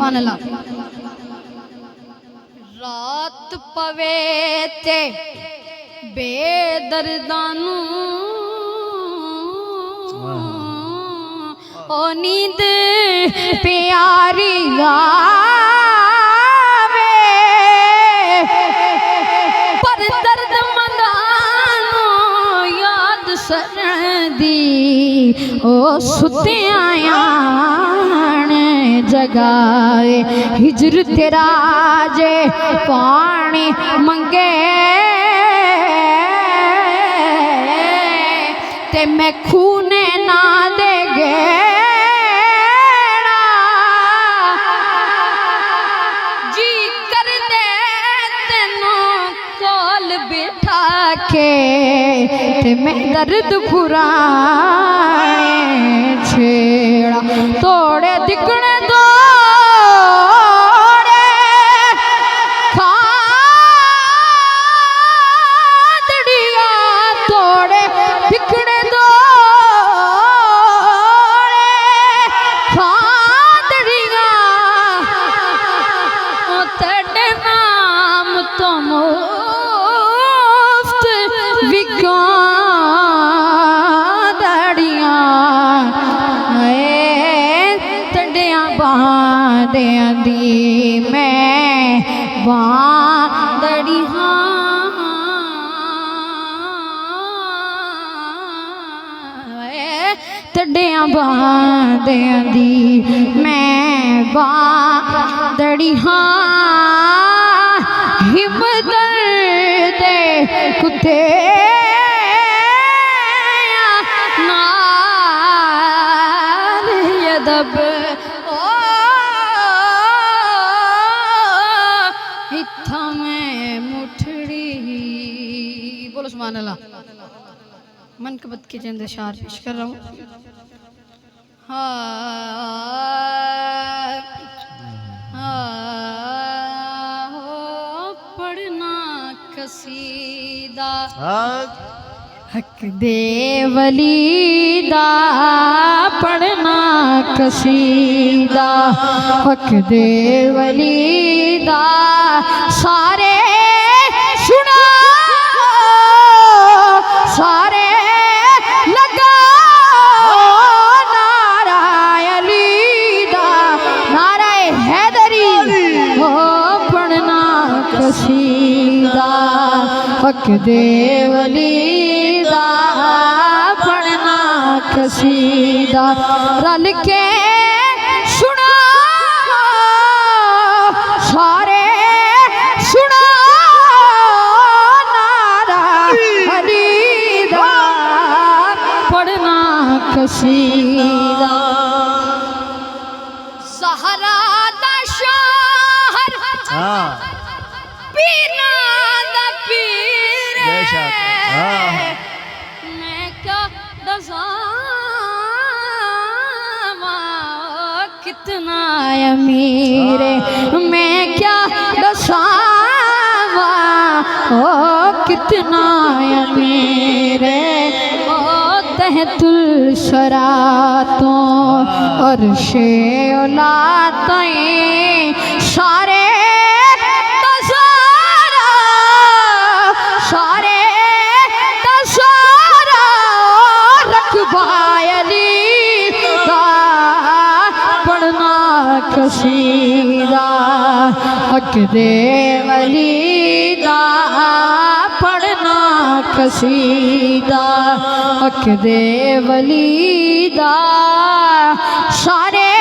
सुभान अल्लाह। रात पवे ते बेदर्दानू ओ नींद प्यारी आवे पर दर्द मंदानो याद सरदी ओ सुते आयान जगाए हिजर तेरा जे पानी मंगे ते मैं खूने ना देगे जी कर दे तेनों कोल बिठा के ते मैं दर्द पुराने छेड़ा तोड़े दिखने दो तड़ियां बांदियां दी मैं बांदड़ी हाँ हिम्मत दे कुत्ते नाल यदब इत्था में मुठड़ी बोलो सुभान अल्लाह। मन के बद के चंद शार पेश कर रहा हूँ। पढ़ना कसीदा हक दे वलीदा पढ़ना कसीदा हक दे वलीदा सारे सुना सारे हक दे वलीदा पढ़ना कसीदा रल के सुना सारे सुना नारा वलीदा पढ़ना कसीदा सहारा दा शहर पीना मैं क्या दसावा कितना अमीर मैं क्या दसावा ओ कितना अमीर ओ तहतुल शरातों और शेलातें सारे कसीदा हक दे वलीदा पढ़ना कसीदा हक दे वलीदा सारे